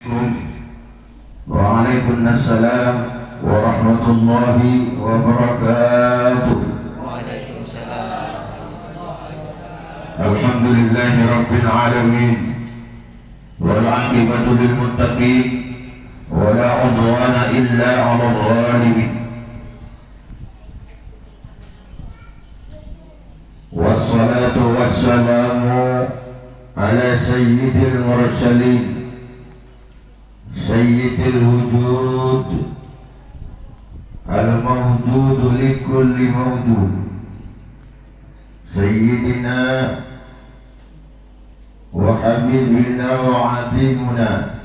Waalaikumsalam warahmatullahi wabarakatuh. Waalaikumsalam. Alhamdulillahi rabbil alamin wal 'aqibatu lil muttaqin wa la 'udwana illa 'alal zalimin. Wassalatu wassalamu ala sayyidil mursalin sayyidil wujud al-mawjud likulli mawjud sayyidina wa habibina wa adimuna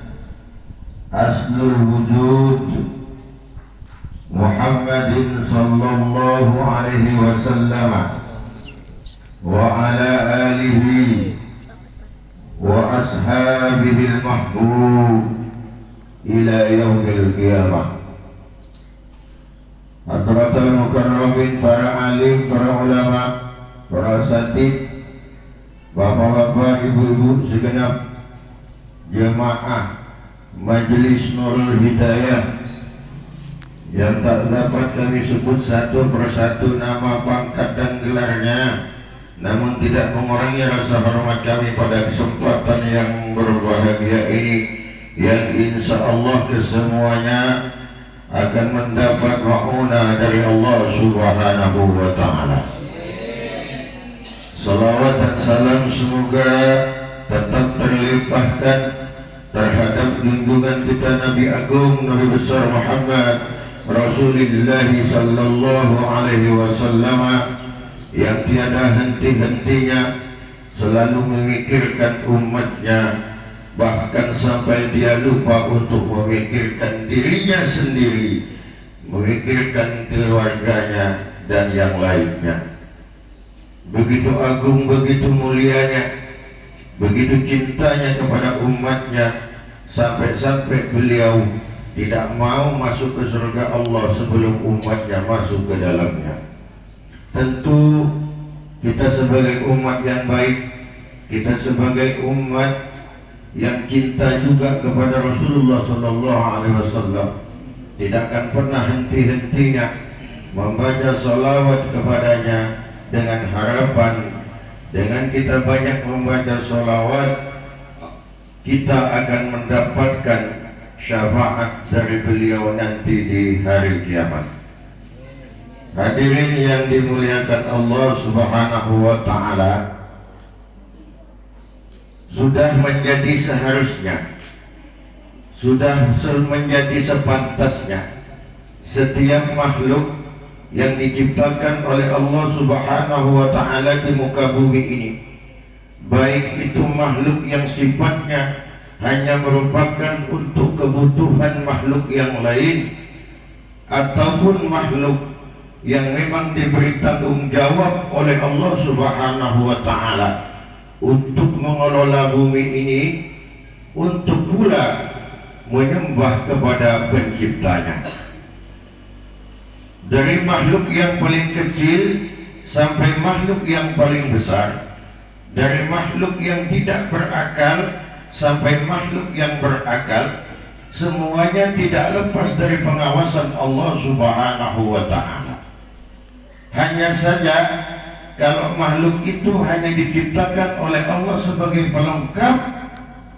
aslul wujud Muhammadin sallallahu alaihi wasallam wa ala alihi wa ashabihi al-mahbub ila yaumil qiyamah. Hadratul mukarramin, para alim, para ulama, para asatid, bapak-bapak, ibu-ibu segenap jemaah Majelis Nurul Hidayah yang tak dapat kami sebut satu persatu nama, pangkat dan gelarnya, namun tidak mengurangi rasa hormat kami pada kesempatan yang berbahagia ini, yang insya Allah kesemuanya akan mendapat ma'unah dari Allah Subhanahu wa ta'ala. Salawat dan salam semoga tetap terlimpahkan terhadap junjungan kita Nabi Agung, Nabi besar Muhammad Rasulullah sallallahu alaihi wasallam, yang tiada henti-hentinya selalu memikirkan umatnya, bahkan sampai dia lupa untuk memikirkan dirinya sendiri, memikirkan keluarganya dan yang lainnya. Begitu agung, begitu mulianya, begitu cintanya kepada umatnya, sampai-sampai beliau tidak mau masuk ke surga Allah sebelum umatnya masuk ke dalamnya. Tentu kita sebagai umat yang baik, kita sebagai umat yang cinta juga kepada Rasulullah sallallahu alaihi wasallam, tidak akan pernah henti-hentinya membaca salawat kepadanya, dengan harapan dengan kita banyak membaca salawat kita akan mendapatkan syafaat dari beliau nanti di hari kiamat. Hadirin yang dimuliakan Allah Subhanahu wa ta'ala, sudah menjadi seharusnya, sudah menjadi sepantasnya setiap makhluk yang diciptakan oleh Allah Subhanahu wa ta'ala di muka bumi ini, baik itu makhluk yang sifatnya hanya merupakan untuk kebutuhan makhluk yang lain, ataupun makhluk yang memang diberi tanggung jawab oleh Allah Subhanahu wa ta'ala untuk mengelola bumi ini, untuk pula menyembah kepada penciptanya. Dari makhluk yang paling kecil sampai makhluk yang paling besar, dari makhluk yang tidak berakal sampai makhluk yang berakal, semuanya tidak lepas dari pengawasan Allah Subhanahu wa ta'ala. Hanya saja kalau makhluk itu hanya diciptakan oleh Allah sebagai pelengkap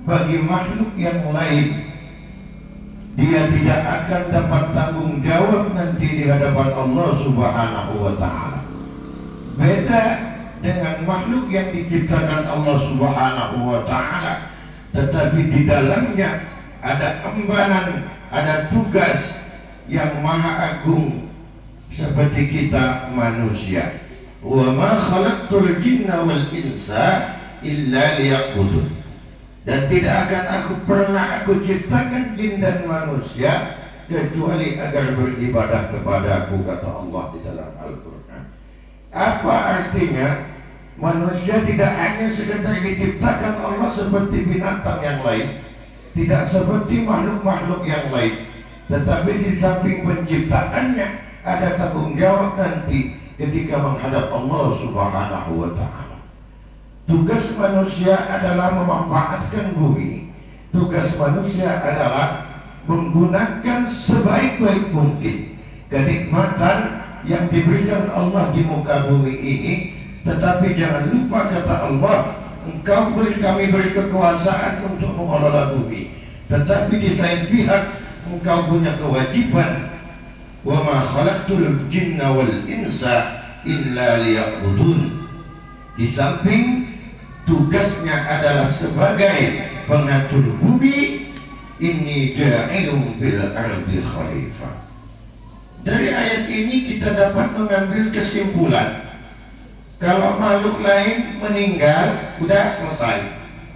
bagi makhluk yang lain, dia tidak akan dapat tanggung jawab nanti di hadapan Allah Subhanahu wa ta'ala. Beda dengan makhluk yang diciptakan Allah Subhanahu wa ta'ala, tetapi di dalamnya ada embanan, ada tugas yang maha agung seperti kita manusia. Wa ma khalaqtul jinna wal insa illa liya'budun. Dan tidak akan aku ciptakan jin dan manusia kecuali agar beribadah kepadaku, kata Allah di dalam Al-Quran. Apa artinya? Manusia tidak hanya sekedar diciptakan Allah seperti binatang yang lain, tidak seperti makhluk-makhluk yang lain, tetapi di samping penciptaannya ada tanggung jawab nanti ketika menghadap Allah Subhanahu wa ta'ala. Tugas manusia adalah memanfaatkan bumi Tugas manusia adalah menggunakan sebaik-baik mungkin kenikmatan yang diberikan Allah di muka bumi ini. Tetapi jangan lupa kata Allah, kami beri kekuasaan untuk mengelola bumi, tetapi di lain pihak engkau punya kewajiban, wa ma khalaqtul jinna wal insa illa liya'budun. Di samping tugasnya adalah sebagai pengatur bumi, inni ja'ilun fil ardi khalifah. Dari ayat ini kita dapat mengambil kesimpulan, kalau makhluk lain meninggal, udah selesai,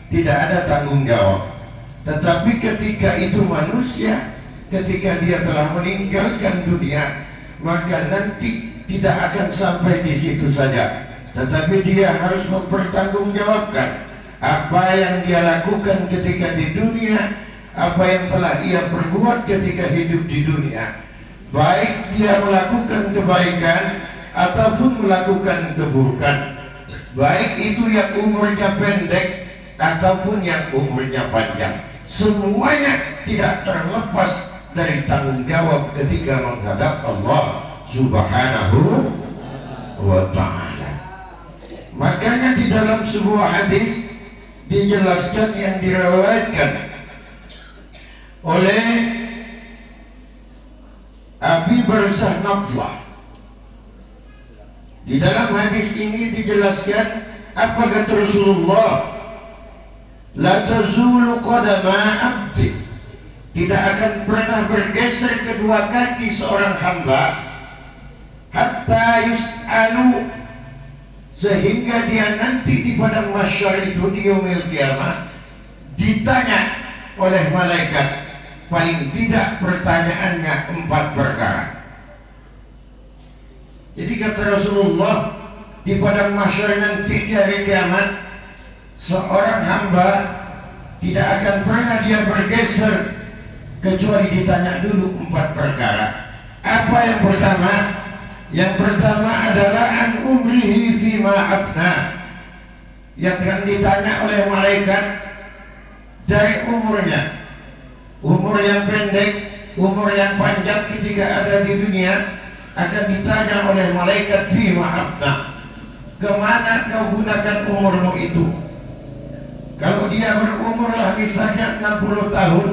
tidak ada tanggung jawab. Tetapi ketika itu manusia, ketika dia telah meninggalkan dunia, maka nanti tidak akan sampai di situ saja, tetapi dia harus mempertanggungjawabkan apa yang dia lakukan ketika di dunia, apa yang telah ia perbuat ketika hidup di dunia, baik dia melakukan kebaikan ataupun melakukan keburukan, baik itu yang umurnya pendek ataupun yang umurnya panjang, semuanya tidak terlepas dari tanggung jawab ketika menghadap Allah Subhanahu wa ta'ala. Makanya di dalam sebuah hadis dijelaskan yang diriwayatkan oleh Abi Barzah Nablah. Di dalam hadis ini dijelaskan apa kata Rasulullah, la tazulu qadama abdi, tidak akan pernah bergeser kedua kaki seorang hamba, hatta yus'alu, sehingga dia nanti di padang mahsyar itu di yaumil kiamah ditanya oleh malaikat, paling tidak pertanyaannya 4 perkara. Jadi kata Rasulullah, di padang mahsyar nanti di hari kiamat, seorang hamba tidak akan pernah dia bergeser kecuali ditanya dulu 4 perkara. Apa yang pertama? Yang pertama adalah an umrihi fima afna, yang akan ditanya oleh malaikat dari umurnya, umur yang pendek, umur yang panjang ketika ada di dunia, akan ditanya oleh malaikat fima afna, kemana kau gunakan umurmu itu. Kalau dia berumurlah misalnya 60 tahun,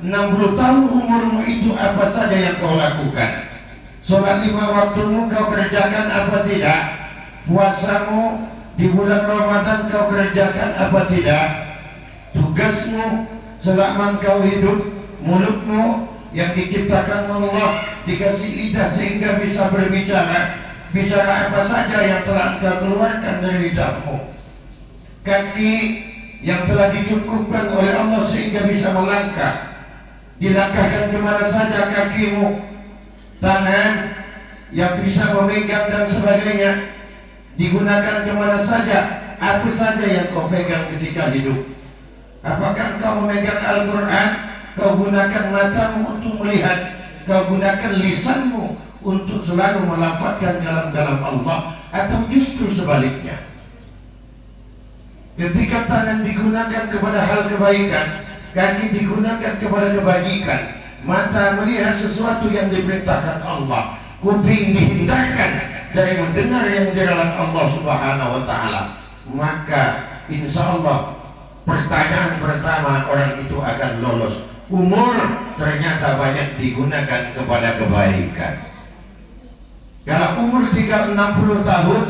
60 tahun umurmu itu apa saja yang kau lakukan? Sholat 5 waktumu kau kerjakan apa tidak? Puasamu di bulan Ramadan kau kerjakan apa tidak? Tugasmu selama kau hidup, mulutmu yang diciptakan Allah dikasih lidah sehingga bisa berbicara, bicara apa saja yang telah engkau keluarkan dari lidahmu. Kaki yang telah dicukupkan oleh Allah sehingga bisa melangkah, dilangkahkan kemana saja kakimu. Tangan yang bisa memegang dan sebagainya digunakan kemana saja, apa saja yang kau pegang ketika hidup. Apakah kau memegang Al-Quran, kau gunakan matamu untuk melihat, kau gunakan lisanmu untuk selalu melafazkan kalam-kalam Allah, atau justru sebaliknya? Ketika tangan digunakan kepada hal kebaikan, kaki digunakan kepada kebajikan, mata melihat sesuatu yang diperintahkan Allah, kuping dihindarkan dari mendengar yang dilarang Allah Subhanahu wa ta'ala, maka insya Allah pertanyaan pertama orang itu akan lolos. Umur ternyata banyak digunakan kepada kebaikan. Kalau umur 60 tahun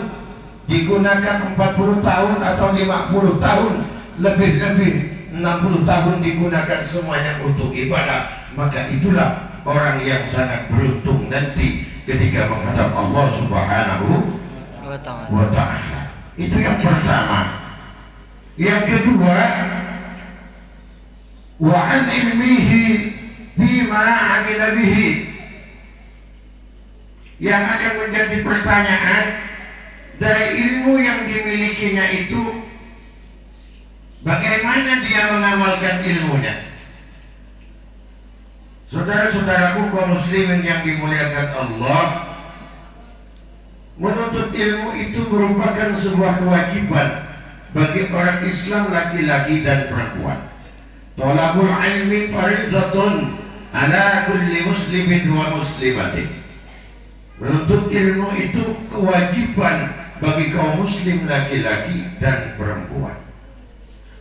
digunakan 40 tahun atau 50 tahun, lebih-lebih 60 tahun digunakan semuanya untuk ibadah, maka itulah orang yang sangat beruntung nanti ketika menghadap Allah Subhanahu wa ta'ala. Itu yang pertama. Yang kedua, wa an ilmihi bima amila bihi, yang akan menjadi pertanyaan dari ilmu yang dimilikinya itu, bagaimana dia mengamalkan ilmunya. Saudara-saudaraku kaum muslimin yang dimuliakan Allah, menuntut ilmu itu merupakan sebuah kewajiban bagi orang Islam laki-laki dan perempuan. Thalabul ilmi fardhatun ala kulli muslimin wa muslimatin. Menuntut ilmu itu kewajiban bagi kaum muslim laki-laki dan perempuan.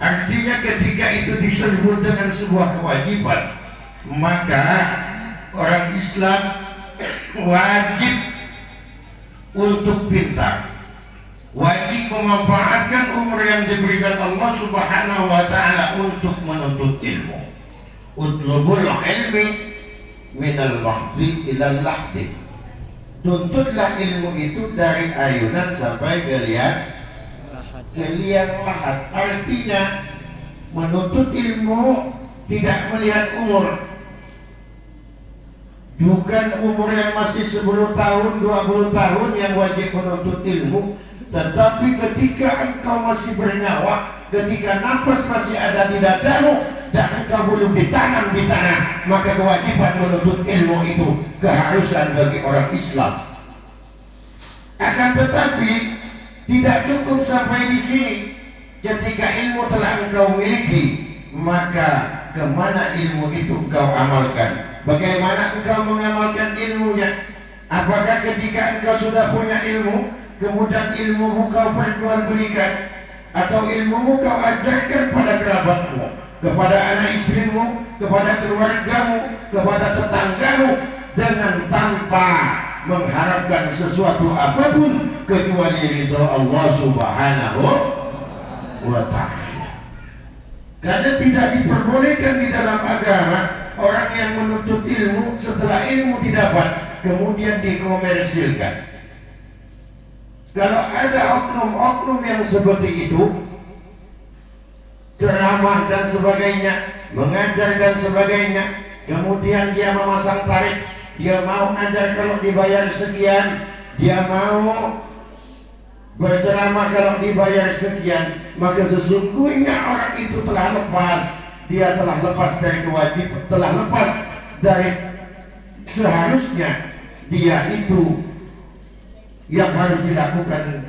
Artinya ketika itu disebut dengan sebuah kewajiban, maka orang Islam wajib untuk pintar, wajib memanfaatkan umur yang diberikan Allah Subhanahu wa ta'ala untuk menuntut ilmu. Utlubul ilmi minal mahdi ilal lahdi. Tuntutlah ilmu itu dari ayunan sampai ke liang lahat. Artinya menuntut ilmu tidak melihat umur. Bukan umur yang masih 10 tahun, 20 tahun yang wajib menuntut ilmu, tetapi ketika engkau masih bernyawa, ketika nafas masih ada di dadamu dan engkau belum ditanam di tanah, maka kewajiban menuntut ilmu itu keharusan bagi orang Islam. Akan tetapi tidak cukup sampai di sini. Ketika ilmu telah engkau miliki, maka kemana ilmu itu engkau amalkan? Bagaimana engkau mengamalkan ilmunya? Apakah ketika engkau sudah punya ilmu, kemudian ilmu kau perjualbelikan, atau ilmu kau ajarkan pada kerabatmu, kepada anak istrimu, kepada keluargamu, kepada tetanggamu, dengan tanpa mengharapkan sesuatu apapun kecuali ridho Allah Subhanahu wa ta'ala. Karena tidak diperbolehkan di dalam agama orang yang menuntut ilmu setelah ilmu didapat kemudian dikomersilkan. Kalau ada oknum-oknum yang seperti itu, ceramah dan sebagainya, mengajar dan sebagainya, kemudian dia memasang tarif, dia mau ajar kalau dibayar sekian, dia mau berceramah kalau dibayar sekian, maka sesungguhnya orang itu telah lepas, dia telah lepas dari kewajiban, telah lepas dari seharusnya dia itu yang harus dilakukan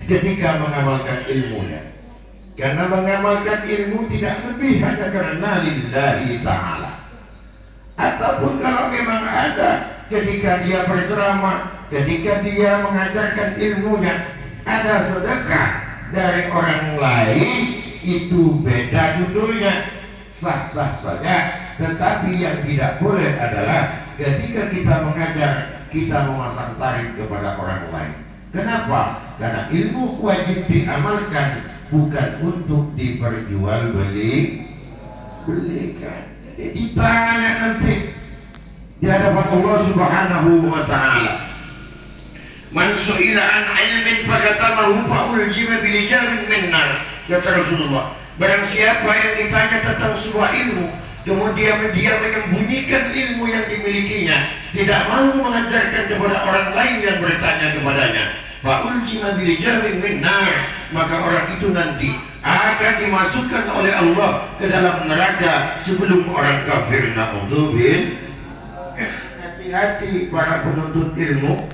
ketika mengamalkan ilmunya. Karena mengamalkan ilmu tidak lebih hanya karena lillahi ta'ala. Ataupun kalau memang ada ketika dia berceramah, ketika dia mengajarkan ilmunya, ada sedekah dari orang lain, itu beda judulnya, sah-sah saja. Tetapi yang tidak boleh adalah ketika kita mengajar, kita memasang tarif kepada orang lain. Kenapa? Karena ilmu wajib diamalkan, bukan untuk diperjualbelikan. Jadi ditanya nanti di hadapan Allah Subhanahu wa ta'ala. Man su'ila an ilmin fakatamahu fa'uljima bilijamin minnar, kata Rasulullah. Barang siapa yang ditanya tentang sebuah ilmu, kemudian dia menyembunyikan ilmu yang dimilikinya, tidak mau mengajarkan kepada orang lain yang bertanya kepadanya, fa'uljima bilijamin minnar, maka orang itu nanti akan dimasukkan oleh Allah ke dalam neraka sebelum orang kafir. Na'udzubillah. Hati-hati para penuntut ilmu,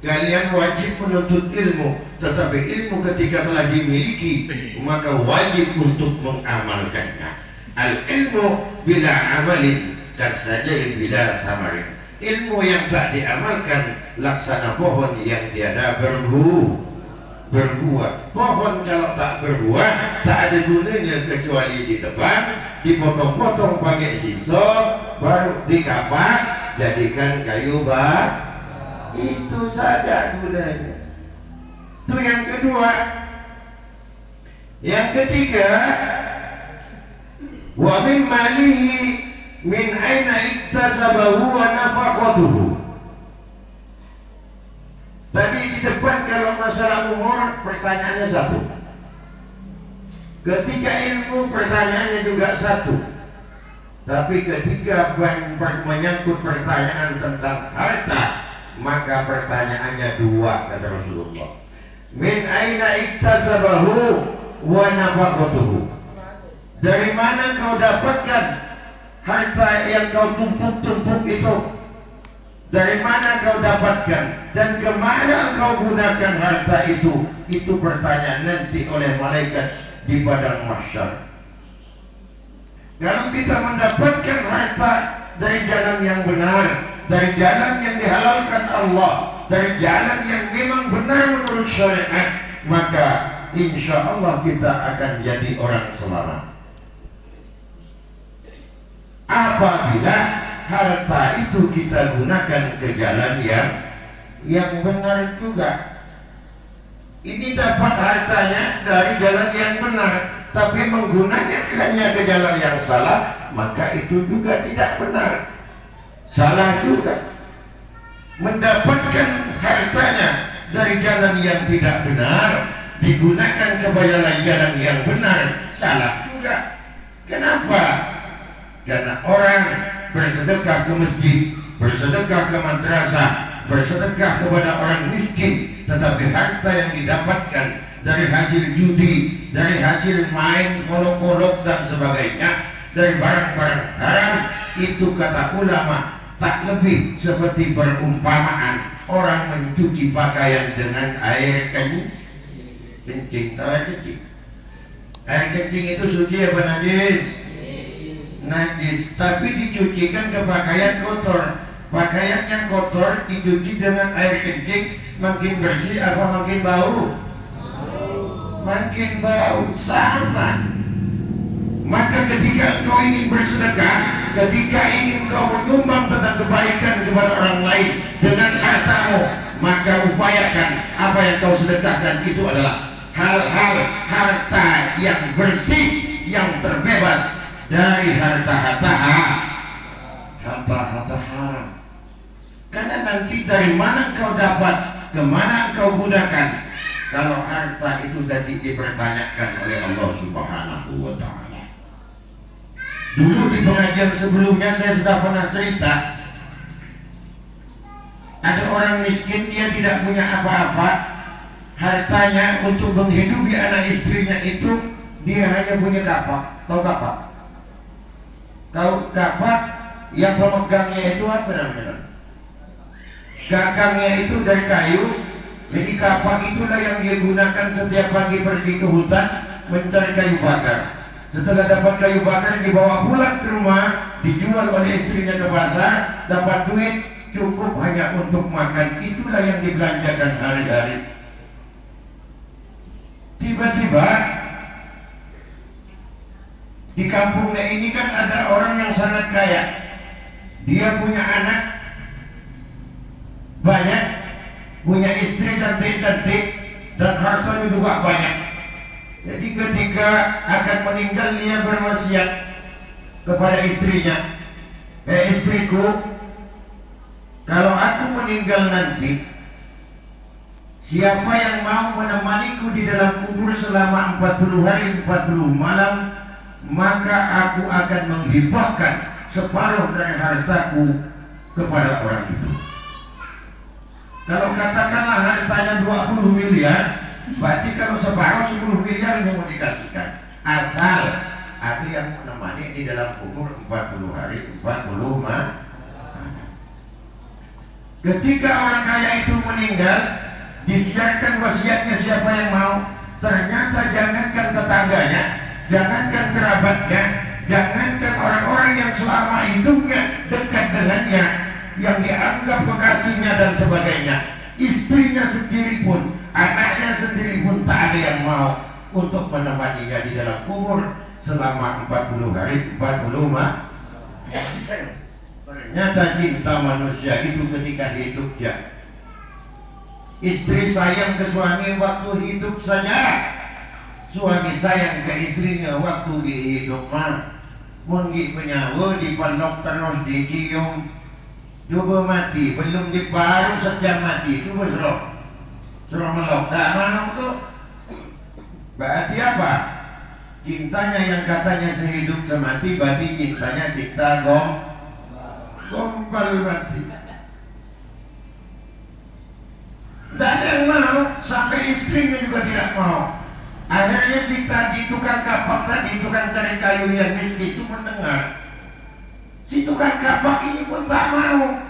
kalian wajib menuntut ilmu, tetapi ilmu ketika telah dimiliki maka wajib untuk mengamalkannya. Al-ilmu bila amalin kasajari bila tamarin. Ilmu yang tak diamalkan laksana pohon yang tiada berbuah. Pohon kalau tak berbuah tak ada gunanya kecuali ditebang, dipotong-potong pakai sisok, baru dikapak, jadikan kayu itu saja gunanya. Itu yang kedua. Yang ketiga, wa min malihi min aina iktasabahu wa nafaqatuhu. Tadi di depan kalau masalah umur pertanyaannya satu, ketika ilmu pertanyaannya juga satu, tapi ketika menyangkut pertanyaan tentang harta maka pertanyaannya dua, kata Rasulullah. Min aina iktasabahu wa nafaqatuhu. Dari mana kau dapatkan harta yang kau tumpuk-tumpuk itu? Dari mana kau dapatkan dan kemana kau gunakan harta itu? Itu pertanyaan nanti oleh malaikat di padang mahsyar. Kalau kita mendapatkan harta dari jalan yang benar, dari jalan yang dihalalkan Allah, dari jalan yang memang benar menurut syariat, maka insya Allah kita akan jadi orang selamat. Apabila harta itu kita gunakan ke jalan yang benar juga. Ini dapat hartanya dari jalan yang benar, tapi menggunakannya ke jalan yang salah, maka itu juga tidak benar, salah juga. Mendapatkan hartanya dari jalan yang tidak benar, digunakan ke jalan yang benar, salah juga. Kenapa? Karena orang bersedekah ke masjid, bersedekah ke madrasah, bersedekah kepada orang miskin, tetapi harta yang didapatkan dari hasil judi, dari hasil main kolok-kolok dan sebagainya, dari barang-barang haram, itu kata ulama tak lebih seperti perumpamaan orang mencuci pakaian dengan air kencing. Tahu air kencing? Air kencing itu suci apa najis? Najis, tapi dicucikan ke pakaian kotor. Pakaian yang kotor dicuci dengan air kencing, makin bersih apa makin bau? Makin bau, sama. Maka ketika engkau ingin bersedekah, ketika ingin engkau menyumbang tentang kebaikan kepada orang lain dengan hartamu, maka upayakan apa yang kau sedekahkan itu adalah hal-hal harta yang bersih, yang terbebas dari harta-harta haram. Karena nanti dari mana engkau dapat, kemana engkau gunakan, kalau harta itu tadi dipertanyakan oleh Allah Subhanahu wa Ta'ala. Dulu di pengajian sebelumnya saya sudah pernah cerita, ada orang miskin, dia tidak punya apa-apa, hartanya untuk menghidupi anak istrinya itu dia hanya punya kapak. Tahu kapak? Tahu kapak yang pemegangnya itu apa namanya? Gagangnya itu dari kayu. Jadi kapak itulah yang dia gunakan setiap pagi pergi ke hutan mencari kayu bakar. Setelah dapat kayu bakar, dibawa pulang ke rumah, dijual oleh istrinya ke pasar, dapat duit cukup hanya untuk makan. Itulah yang dibelanjakan hari-hari. Tiba-tiba di kampungnya ini kan ada orang yang sangat kaya. Dia punya anak banyak, punya istri cantik-cantik, dan hartanya juga banyak. Jadi ketika akan meninggal, dia berwasiat kepada istrinya, istriku, kalau aku meninggal nanti, siapa yang mau menemaniku di dalam kubur selama 40 hari 40 malam, maka aku akan menghibahkan separuh dari hartaku kepada orang itu. Kalau katakanlah hartanya 20 miliar, berarti kalau separuh 10 miliar yang mau dikasihkan, asal ada yang menemani di dalam kubur 40 hari 40 malam. Ketika orang kaya itu meninggal, disiarkan wasiatnya siapa yang mau. Ternyata jangankan tetangganya, jangankan kerabatnya, jangankan orang-orang yang selama hidupnya dekat dengannya, yang dianggap kekasihnya dan sebagainya, istrinya sendiri pun, anaknya sendiri pun tak ada yang mau untuk menemaninya di dalam kubur selama 40 hari 40 malam. Ternyata cinta manusia itu ketika hidupnya, istri sayang ke suami waktu hidup saja, suami sayang ke istrinya waktu hidup mah. Mungkin penyawa dipeluk terus dicium, coba mati, belum baru saja mati, coba suruh meluk, tak mau tuh. Berarti apa? Cintanya yang katanya sehidup semati, berarti cintanya kita gombal mati. Tak ada yang mau, sampai istrinya juga tidak mau. Akhirnya si tadi tukang kapak tadi, tukang cari kayu yang miskin itu mendengar. Si tukang kapak ini pun tak mau.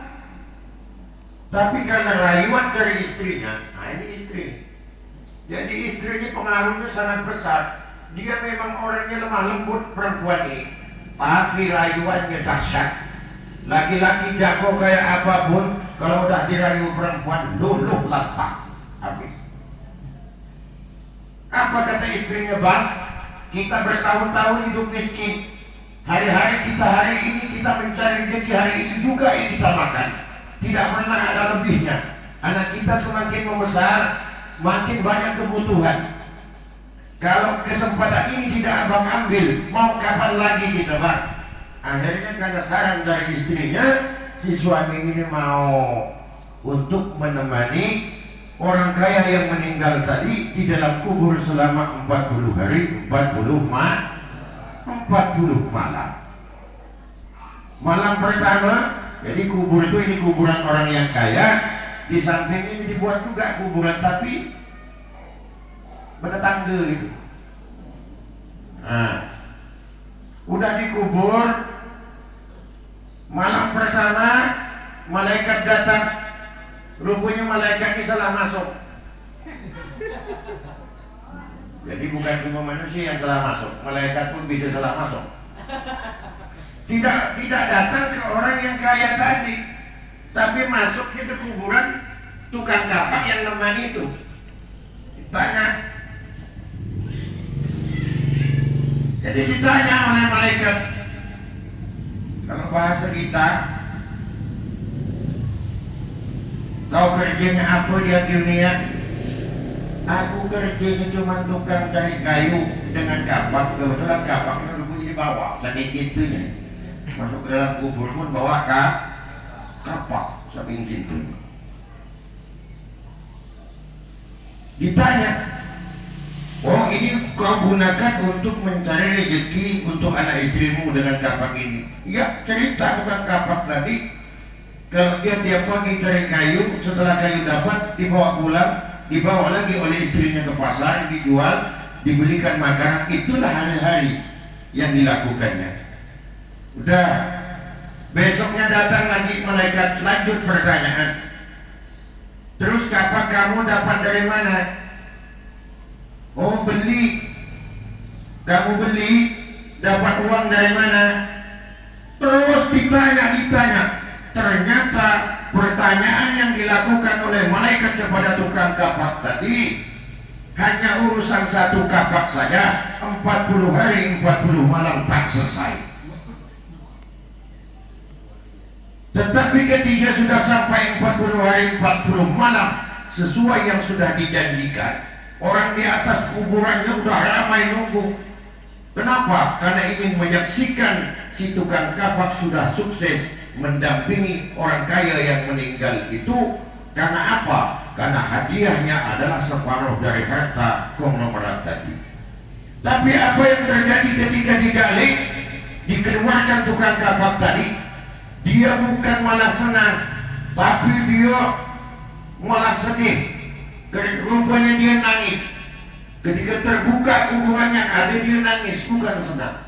Tapi karena rayuan dari istrinya, nah ini istri. Jadi istri ini pengaruhnya sangat besar. Dia memang orangnya lemah lembut, perempuan ini. tapi rayuannya dahsyat. Laki-laki jago kayak apapun, kalau udah dirayu perempuan luluh lantak habis. Apa kata istrinya, bang? Kita bertahun-tahun hidup miskin, hari-hari kita hari ini kita mencari rezeki, hari itu juga yang kita makan, tidak pernah ada lebihnya. Anak kita semakin membesar, makin banyak kebutuhan. Kalau kesempatan ini tidak abang ambil, mau kapan lagi kita, bang? Akhirnya karena saran dari istrinya, si suami ini mau untuk menemani orang kaya yang meninggal tadi di dalam kubur selama 40 hari, 40 malam. Malam pertama, jadi kubur itu ini kuburan orang yang kaya, di samping ini dibuat juga kuburan tapi bertetangga itu. Nah, udah dikubur, malam pertama malaikat datang, rupanya malaikat ini salah masuk. Jadi bukan cuma manusia yang salah masuk, malaikat pun bisa salah masuk. Tidak datang ke orang yang kaya tadi, tapi masuknya ke kuburan tukang kapak yang nemani itu. Ditanya, jadi ditanya oleh malaikat, kalau bahasa kita, kau kerjanya apa di dunia? Aku kerjanya cuma tukang dari kayu dengan kapak. Kebetulan kapaknya rupanya dibawa sedikit itunya, masuk ke dalam kubur pun bawa kapak saking situ. Ditanya, oh ini kau gunakan untuk mencari rezeki untuk anak istrimu dengan kapak ini? Ya, cerita bukan kapak tadi. Kalau dia tiap pagi cari kayu, setelah kayu dapat dibawa pulang, dibawa lagi oleh istrinya ke pasar, dijual, dibelikan makanan. Itulah hari-hari yang dilakukannya. Udah, besoknya datang lagi malaikat, lanjut pertanyaan. Terus kapak kamu dapat dari mana? Oh, beli. Kamu beli, dapat uang dari mana? Terus ditanya. Ternyata pertanyaan yang dilakukan oleh malaikat kepada tukang kapak tadi hanya urusan satu kapak saja, 40 hari 40 malam tak selesai. Tetapi ketika sudah sampai 40 hari 40 malam sesuai yang sudah dijanjikan, orang di atas kuburannya udah ramai nunggu. Kenapa? Karena ingin menyaksikan si tukang kapak sudah sukses mendampingi orang kaya yang meninggal itu. Karena apa? Karena hadiahnya adalah separuh dari harta konglomerat tadi. Tapi apa yang terjadi ketika digali, dikeluarkan tukang kapak tadi? Dia bukan malah senang, tapi dia malah sedih. Rupanya dia nangis. Ketika terbuka kuburan yang ada, dia nangis, bukan senang.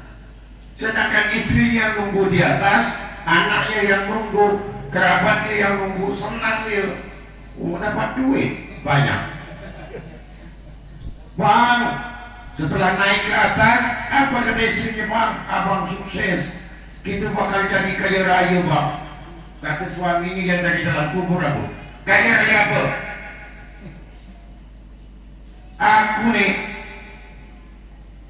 Sedangkan istrinya nunggu di atas, anaknya yang nunggu, kerabatnya yang nunggu, senang dia. Dapat duit banyak. Bang, setelah naik ke atas, apa kata istrinya? Bang, abang sukses, kita bakal jadi kaya raya, bang. Kata suaminya yang dari dalam kubur, aku kaya raya apa? Aku nih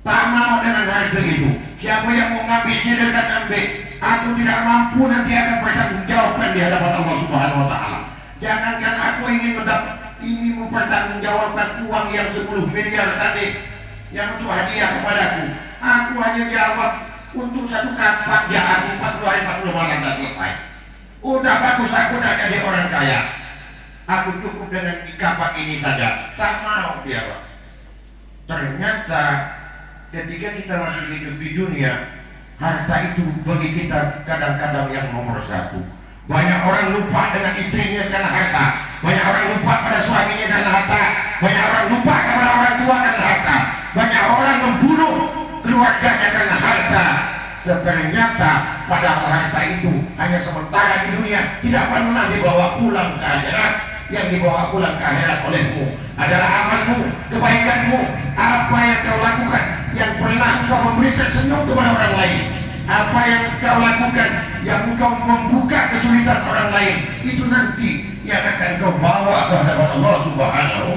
tak mau dengan harga itu. Siapa yang mau ngambil silakan ambil. Aku tidak mampu, nanti akan bertanggungjawabkan di hadapan Allah Subhanahu Wa Taala. Jangankan aku ingin mempertanggungjawabkan uang yang 10 miliar tadi yang untuk hadiah kepadaku. Aku hanya jawab untuk satu kapak ya aku 40 hari 40 malam dan selesai. Udah bagus, aku udah jadi orang kaya. Aku cukup dengan kapak ini saja. Tak mau dia, Pak. Ternyata ketika kita masih hidup di dunia, harta itu bagi kita kadang-kadang yang nomor satu. Banyak orang lupa dengan istrinya karena harta. Banyak orang lupa pada suaminya karena harta. Banyak orang lupa kepada orang tua karena harta. Banyak orang membunuh keluarganya karena harta. Ternyata padahal harta itu hanya sementara di dunia, tidak pernah dibawa pulang ke akhirat. Yang dibawa pulang ke akhirat olehmu adalah amalmu, kebaikanmu, apa yang kau lakukan, yang pernah kau memberikan senyum kepada orang lain. Apa yang kau lakukan, yang kau membuka kesulitan orang lain, itu nanti yang akan kau bawa ke hadapan Allah Subhanahu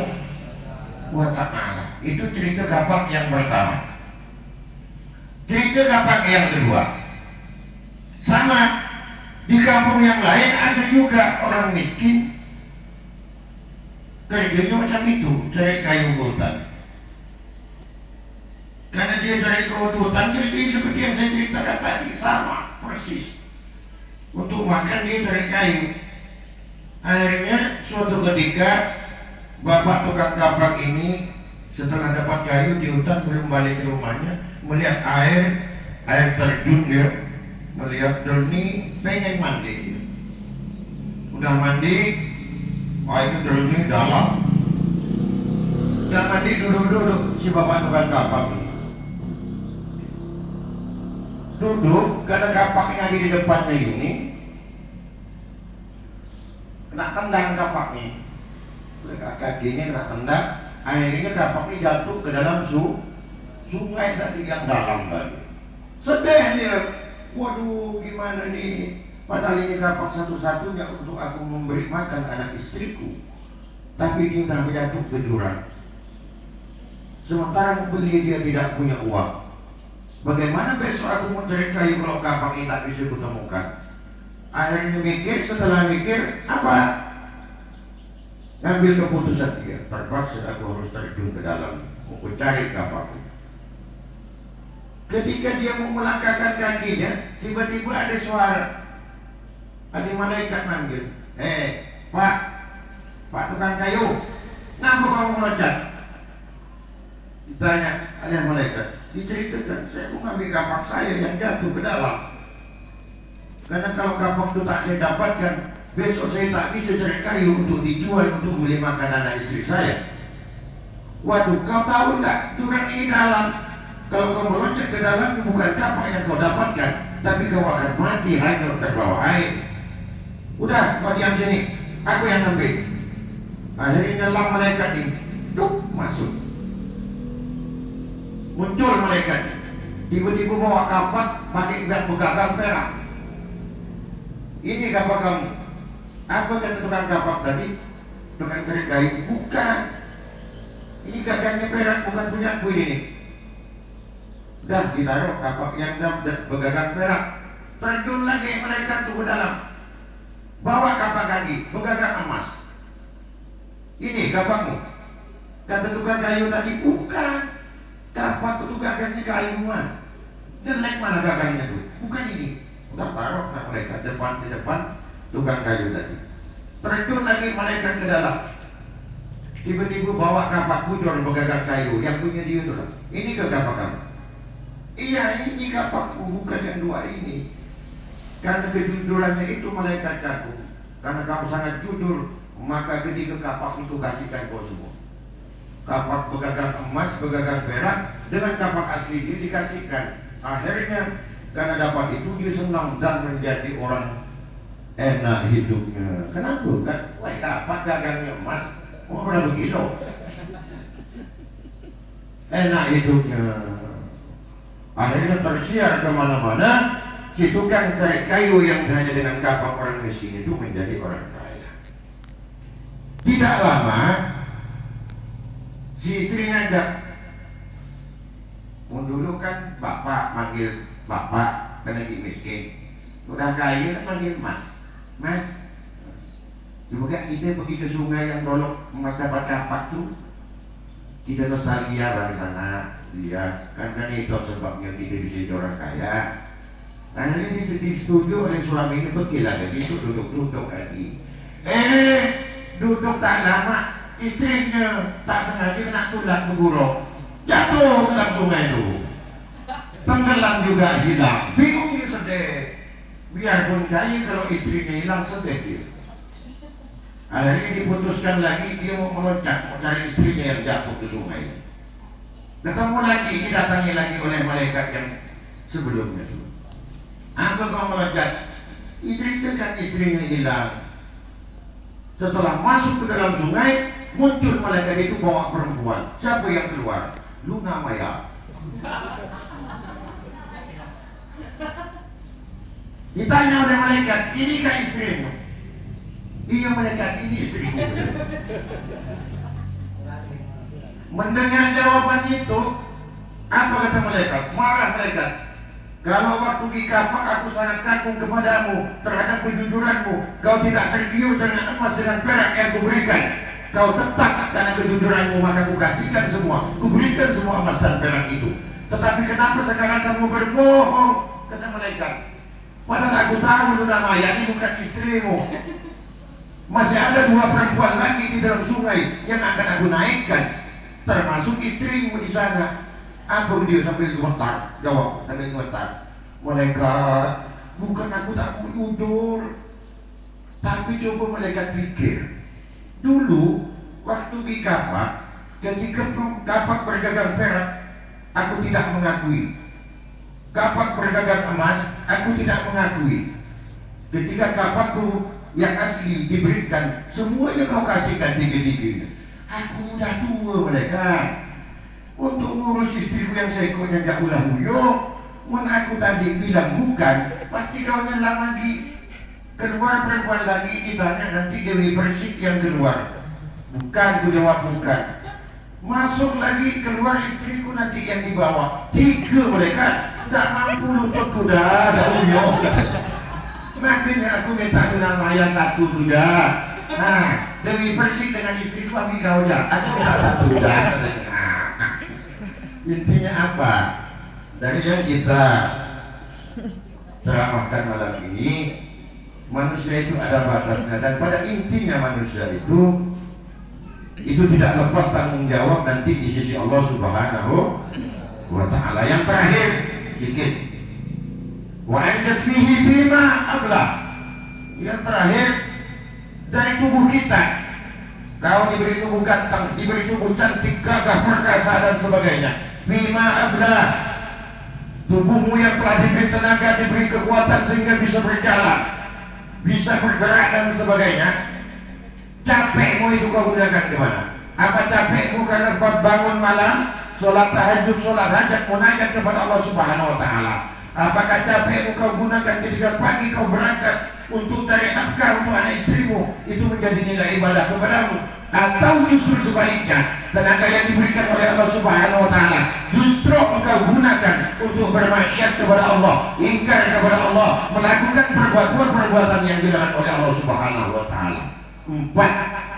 wa Ta'ala. Itu cerita kapak yang pertama. Cerita kapak yang kedua, sama di kampung yang lain ada juga orang miskin, kerjanya macam itu, cari kayu hutan. Karena dia cari kayu hutan, ceritanya seperti yang saya ceritakan tadi, sama persis. Untuk makan dia cari kayu. Akhirnya suatu ketika bapak tukang kapak ini setelah dapat kayu di hutan belum balik ke rumahnya, melihat air terjun, dia melihat jernih, pengen mandi. Udah mandi, airnya jernih dalam. Udah mandi, duduk si bapak tukang kapak duduk, karena kapaknya ada di depannya ini, kena tendang kapaknya, kakinya kena tendang, akhirnya kapaknya jatuh ke dalam sungai tadi yang dalam tadi. Sedih dia, waduh gimana nih, padahal ini kapak satu-satunya untuk aku memberi makan anak istriku, tapi dia sudah jatuh ke jurang. Sementara membeli dia tidak punya uang. Bagaimana besok aku mau cari kayu kalau kapak ini tak bisa kutemukan? Akhirnya mikir, setelah mikir apa? Ngambil keputusan dia, terpaksa aku harus terjun ke dalam, mau cari kapak ini. Ketika dia mau melangkahkan kakinya, tiba-tiba ada suara, ada malaikat manggil, Pak tukang kayu, ngapa kamu meloncat? Ditanya oleh malaikat, diceritakan, saya mau ngambil kapak saya yang jatuh ke dalam. Karena kalau kapak itu tak saya dapatkan, besok saya tak bisa cari kayu untuk dijual untuk beli makan anak istri saya. Waduh, kau tahu enggak, jurang ini dalam. Kalau kau meloncat ke dalam, bukan kapak yang kau dapatkan, tapi kau akan mati hanya terbawa air. Udah, kau diam sini, aku yang ambil. Akhirnya nyelam malaikat ini, masuk. Muncul malaikat, tiba-tiba bawa kapak pakai gagang perak. Ini kapak kamu. Apa kata tukang kapak tadi? Tukang cari kayu? Bukan. Ini gagangnya perak, bukan punya aku ini. Dah ditaruh kapak yang bergagang perak. Terjun lagi malaikat ke dalam. Bawa kapak lagi, bergagang emas. Ini kapakmu. Kata tukang kayu tadi, bukan. Kapak itu gagangnya kayu mah. Jelek mana gagangnya tuh? Bukan ini. Udah taruh malaikat di depan tukang kayu tadi. Terjun lagi malaikat ke dalam. Tiba-tiba bawa kapak bujur bergagang kayu yang punya dia itu. Ini ke kapak kamu? Iya, ini kapakku, bukan yang dua ini. Karena kejujurannya itu malaikat jatuh. Karena kamu sangat jujur, maka ketika kapak itu kasihkan kau semua. Kapak bergagang emas, bergagang perak, dengan kapak asli dia dikasihkan. Akhirnya karena dapat itu dia senang dan menjadi orang enak hidupnya. Kenapa? Kan, wah kapak gagangnya emas, mau berapa kilo? Enak hidupnya. Akhirnya tersiar kemana-mana. Si tukang cari kayu yang hanya dengan kapak orang miskin itu menjadi orang kaya. Tidak lama si istri ngajak, dulu kan bapak manggil bapak karena lagi miskin, udah kaya kan manggil mas, juga kita pergi ke sungai yang dulu mas dapat kapak tuh, kita nostalgia lah di sana, lihat kan itu sebabnya kita bisa jadi orang kaya. Akhirnya disetujui oleh suaminya, pergilah ke situ duduk lagi. Duduk tak lama, istrinya tak sengaja kena tulang bergurau, jatuh ke dalam sungai itu, tenggelam juga, hilang. Bingung dia, sedih. Biarpun kaya, kalau istrinya hilang sedih dia. Akhirnya diputuskan lagi, dia mau meloncat, mau cari istrinya yang jatuh ke sungai. Ketemu lagi, didatangi lagi oleh malaikat yang sebelumnya itu. Apa kau meloncat? Istrinya kan istrinya hilang. Setelah masuk ke dalam sungai, muncul malaikat itu bawa perempuan. Siapa yang keluar? Luna Maya. Ditanya oleh malaikat, inikah istrimu? Iya malaikat, ini istriku. Mendengar jawaban itu, apa kata malaikat? Marah malaikat. Kalau waktu di kapak aku sangat kagum kepadamu terhadap kejujuranmu. Kau tidak tergiur dengan emas dengan perak yang kuberikan. Kau tetap karena kejujuranmu, maka kukasihkan semua. Kuberikan semua emas dan perak itu. Tetapi kenapa sekarang kamu berbohong? Kata malaikat. Padahal aku tahu Luna Maya ini bukan istrimu. Masih ada 2 perempuan lagi di dalam sungai yang akan aku naikkan, termasuk istrimu di sana. Apa dia sambil gemetar? Jawab sambil gemetar. Malaikat, bukan aku tak mau jujur, tapi coba malaikat pikir. Dulu waktu di kapak, ketika kapak berdagang perak, aku tidak mengakui. Kapak berdagang emas, aku tidak mengakui. Ketika kapakku yang asli diberikan, semuanya kau kasihkan tiga-tiganya. Aku udah tua malaikat. Untuk ngurus istriku yang sekonya gak ulah huyuk. Mun aku tadi bilang bukan, pasti kau nyelam lagi. Keluar perempuan lagi, ditanya nanti Dewi Persik yang keluar. Bukan, ku jawab bukan. Masuk lagi, keluar istriku nanti yang dibawa. 3 mereka, tak mampu lutut kuda, ada huyuk. Makanya aku minta Luna Maya 1 kuda. Nah, Dewi Persik dengan istriku ambil kau ya. Aku minta 1 kuda. Intinya apa? Dari yang kita ceramahkan malam ini, manusia itu ada batasnya, dan pada intinya manusia itu tidak lepas tanggung jawab nanti di sisi Allah Subhanahu wa Ta'ala. Yang terakhir sedikit, wa an jasmihi bima ablah. Yang terakhir, dari tubuh kita. Kau diberi tubuh ganteng, diberi tubuh cantik, gagah, perkasa dan sebagainya. Bima ablah, tubuhmu yang telah diberi tenaga, diberi kekuatan sehingga bisa berjalan, bisa bergerak dan sebagainya. Capekmu itu kau gunakan kemana? Apa capekmu karena bangun malam, sholat tahajud, sholat hajat, munajat kepada Allah Subhanahu wa Ta'ala? Apakah capekmu kau gunakan ketika pagi kau berangkat untuk cari nafkah untuk anak istrimu, itu menjadi nilai ibadah kepadamu? Atau justru sebaliknya, tenaga yang diberikan oleh Allah Subhanahu wa Ta'ala justru engkau gunakan untuk bermaksiat kepada Allah, ingkar kepada Allah, melakukan perbuatan-perbuatan yang dilarang oleh Allah Subhanahu wa Ta'ala. 4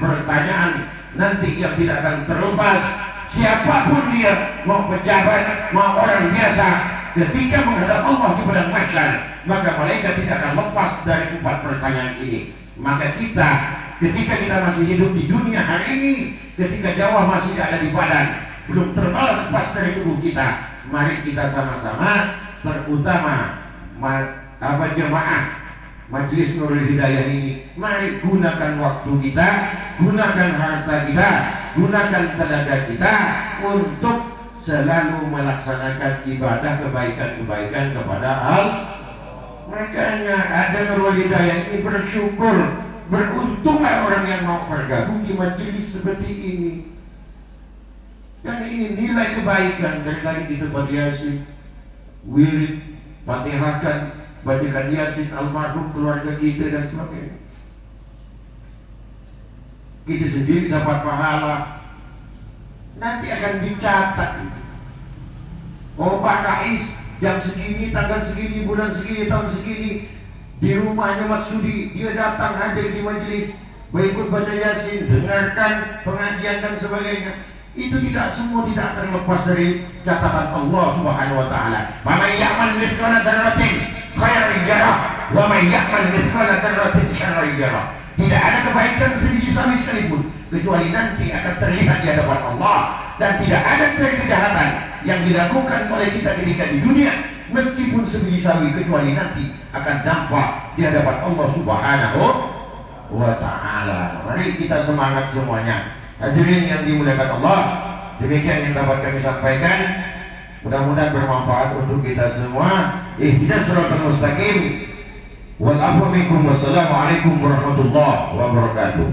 pertanyaan nanti yang tidak akan terlepas. Siapapun dia, mau pejabat, mau orang biasa, ketika menghadap Allah di padang mahsyar, maka malaikat tidak akan lepas dari 4 pertanyaan ini. Maka kita, ketika kita masih hidup di dunia hari ini, ketika nyawa masih ada di badan, belum terlepas dari tubuh kita, mari kita sama-sama, terutama jemaah Majelis Nurul Hidayah ini, mari gunakan waktu kita, gunakan harta kita, gunakan tenaga kita untuk selalu melaksanakan ibadah kebaikan-kebaikan kepada Allah. Makanya ada Nurul Hidayah ini bersyukur, beruntunglah orang yang mau bergabung di majelis seperti ini. Karena ini nilai kebaikan. Dari tadi kita baca Yasin, wirid, fatihahkan, bacakan Yasin almarhum keluarga kita dan sebagainya. Kita sendiri dapat pahala, nanti akan dicatat. Oh Pak Rais, jam segini, tanggal segini, bulan segini, tahun segini, di rumahnya Maksudi, dia datang hadir di majelis, ikut baca Yasin, dengarkan pengajian dan sebagainya. Itu tidak semua tidak terlepas dari catatan Allah Subhanahu wa Ta'ala. Wa may ya'mal mithqala dzarratin khairan yarah wa may ya'mal mithqala dzarratin syarran yarah. Tidak ada kebaikan sebiji sawi sekalipun kecuali nanti akan terlihat di hadapan Allah, dan tidak ada kejahatan yang dilakukan oleh kita ketika di dunia meskipun sebiji sawi kecuali nanti akan dampak di hadapan Allah Subhanahu wa Ta'ala. Mari kita semangat semuanya. Hadirin yang dimuliakan Allah, demikian yang dapat kami sampaikan. Mudah-mudahan bermanfaat untuk kita semua. Ihdinas siratal mustaqim. Wal afwa minkum. Wassalamualaikum warahmatullahi wabarakatuh.